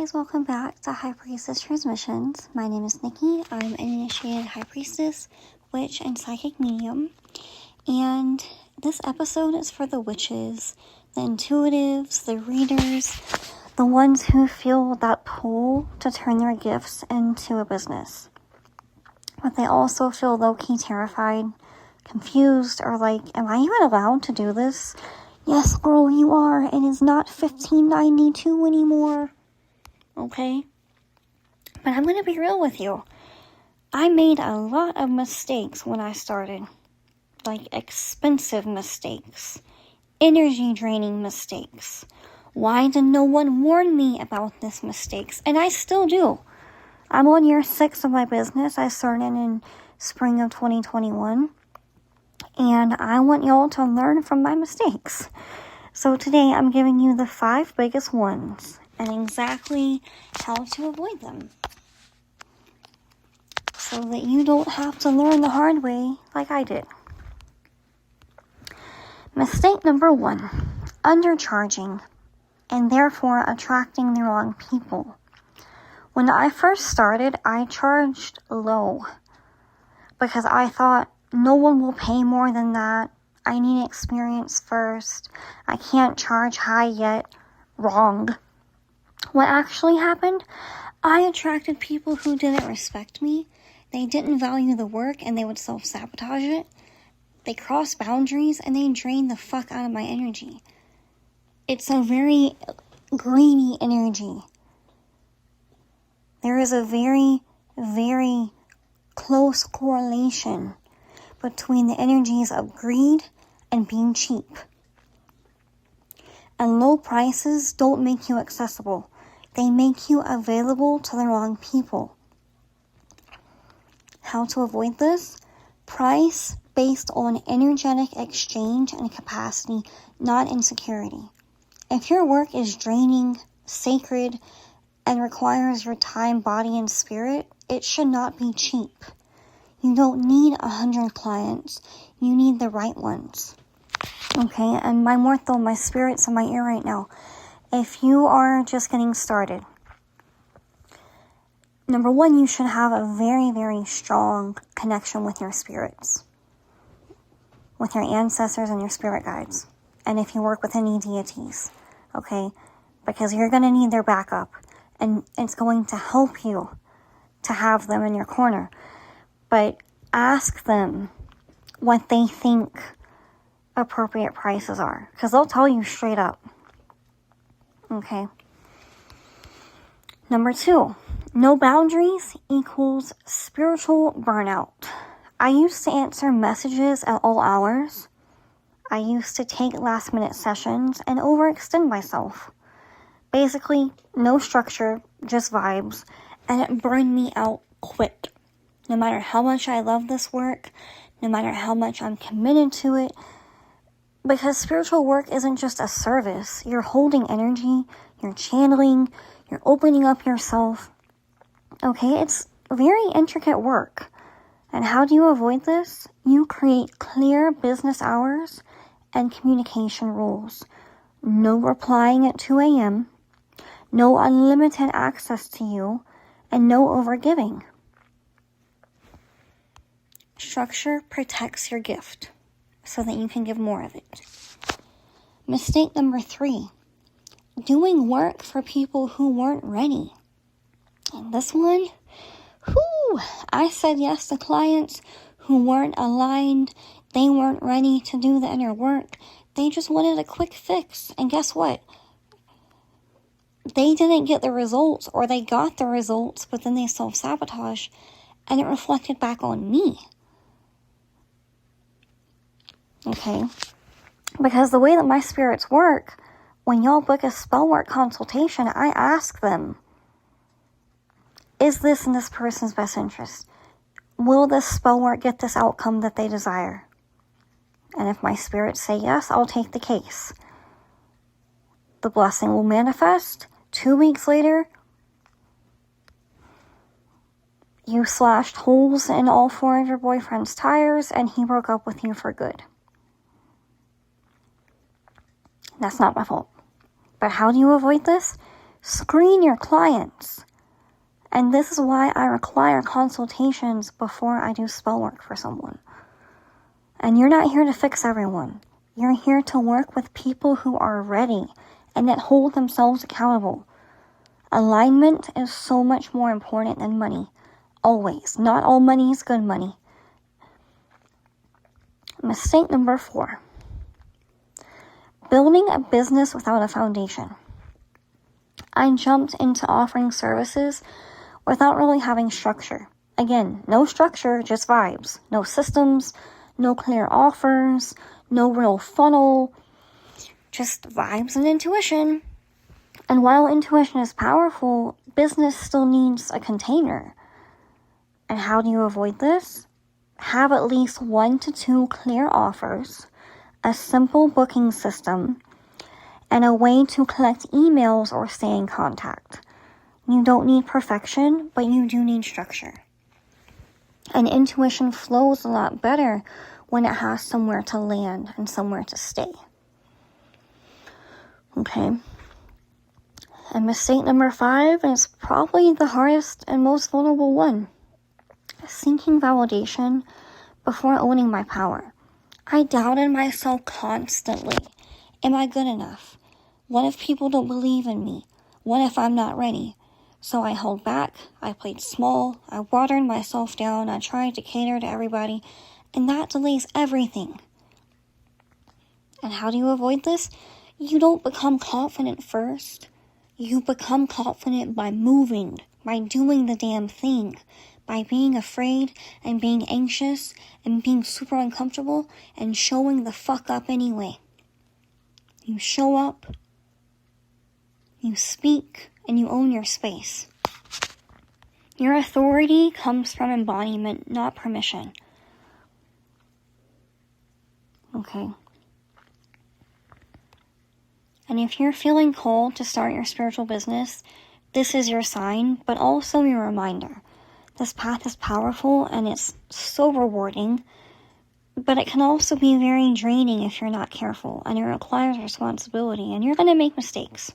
guys, welcome back to High Priestess Transmissions. My name is Nikki. I'm an initiated High Priestess, witch, and psychic medium. And this episode is for the witches, the intuitives, the readers, the ones who feel that pull to turn their gifts into a business. But they also feel low-key terrified, confused, or like, am I even allowed to do this? Yes, girl, you are. It is not $15.92 anymore. Okay? But I'm going to be real with you. I made a lot of mistakes when I started. Like, expensive mistakes. Energy draining mistakes. Why did no one warn me about these mistakes? And I still do. I'm on year 6 of my business. I started in spring of 2021. And I want y'all to learn from my mistakes. So today I'm giving you the 5 biggest ones and exactly how to avoid them. So that you don't have to learn the hard way like I did. Mistake number 1, undercharging and therefore attracting the wrong people. When I first started, I charged low because I thought no one will pay more than that. I need experience first. I can't charge high yet. Wrong. What actually happened? I attracted people who didn't respect me. They didn't value the work and they would self-sabotage it. They crossed boundaries and they drained the fuck out of my energy. It's a very greedy energy. There is a very, very close correlation between the energies of greed and being cheap. And low prices don't make you accessible. They make you available to the wrong people. How to avoid this? Price based on energetic exchange and capacity, not insecurity. If your work is draining, sacred, and requires your time, body, and spirit, it should not be cheap. You don't need 100 clients. You need the right ones. Okay, and my spirit's in my ear right now. If you are just getting started, number 1, you should have a very, very strong connection with your spirits, with your ancestors and your spirit guides. And if you work with any deities, okay, because you're going to need their backup, and it's going to help you to have them in your corner. But ask them what they think appropriate prices are, because they'll tell you straight up. Okay. Number 2, no boundaries equals spiritual burnout. I used to answer messages at all hours. I used to take last minute sessions and overextend myself. Basically, no structure, just vibes, and it burned me out quick. No matter how much I love this work, no matter how much I'm committed to it, because spiritual work isn't just a service. You're holding energy, you're channeling, you're opening up yourself. Okay, it's very intricate work. And how do you avoid this? You create clear business hours and communication rules. No replying at 2 a.m., no unlimited access to you, and no overgiving. Structure protects your gift so that you can give more of it. Mistake number 3, doing work for people who weren't ready. And this one, I said yes to clients who weren't aligned. They weren't ready to do the inner work. They just wanted a quick fix. And guess what? They didn't get the results, or they got the results, but then they self-sabotage, and it reflected back on me. Okay? Because the way that my spirits work, when y'all book a spell work consultation, I ask them, is this in this person's best interest? Will this spell work get this outcome that they desire? And if my spirits say yes, I'll take the case. The blessing will manifest. 2 weeks later, you slashed holes in all 4 of your boyfriend's tires and he broke up with you for good. That's not my fault. But how do you avoid this? Screen your clients. And this is why I require consultations before I do spell work for someone. And you're not here to fix everyone. You're here to work with people who are ready and that hold themselves accountable. Alignment is so much more important than money. Always. Not all money is good money. Mistake number 4. Building a business without a foundation. I jumped into offering services without really having structure. Again, no structure, just vibes. No systems, no clear offers, no real funnel, just vibes and intuition. And while intuition is powerful, business still needs a container. And how do you avoid this? Have at least 1 to 2 clear offers, a simple booking system, and a way to collect emails or stay in contact. You don't need perfection, but you do need structure. And intuition flows a lot better when it has somewhere to land and somewhere to stay. Okay. And mistake number 5 is probably the hardest and most vulnerable one. Seeking validation before owning my power. I doubted myself constantly. Am I good enough? What if people don't believe in me? What if I'm not ready? So I held back, I played small, I watered myself down, I tried to cater to everybody, and that delays everything. And how do you avoid this? You don't become confident first. You become confident by moving, by doing the damn thing, by being afraid and being anxious and being super uncomfortable and showing the fuck up anyway. You show up, you speak, and you own your space. Your authority comes from embodiment, not permission. Okay. And if you're feeling called to start your spiritual business, this is your sign, but also your reminder. This path is powerful and it's so rewarding, but it can also be very draining if you're not careful, and it requires responsibility, and you're going to make mistakes.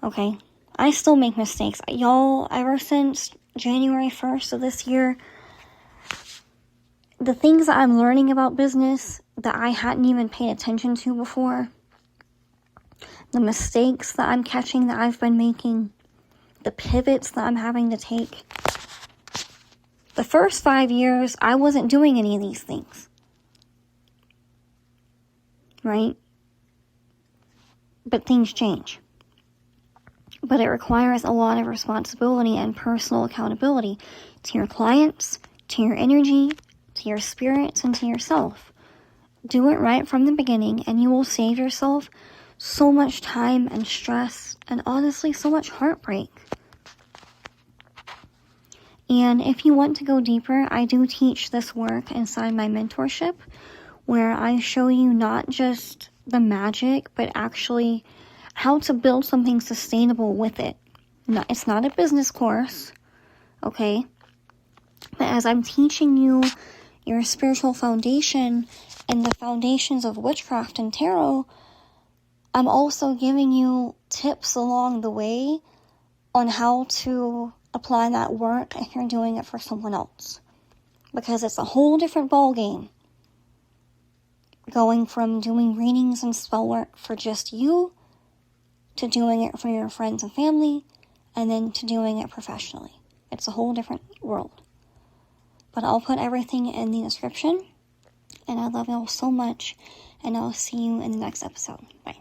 Okay? I still make mistakes. Y'all, ever since January 1st of this year, the things that I'm learning about business that I hadn't even paid attention to before, the mistakes that I'm catching that I've been making, the pivots that I'm having to take. The first 5 years, I wasn't doing any of these things. Right? But things change. But it requires a lot of responsibility and personal accountability to your clients, to your energy, to your spirits, and to yourself. Do it right from the beginning, and you will save yourself so much time and stress, and honestly, so much heartbreak. And if you want to go deeper, I do teach this work inside my mentorship, where I show you not just the magic, but actually how to build something sustainable with it. It's not a business course, okay? But as I'm teaching you your spiritual foundation and the foundations of witchcraft and tarot, I'm also giving you tips along the way on how to apply that work if you're doing it for someone else. Because it's a whole different ballgame. Going from doing readings and spell work for just you, to doing it for your friends and family, and then to doing it professionally. It's a whole different world. But I'll put everything in the description. And I love y'all so much. And I'll see you in the next episode. Bye.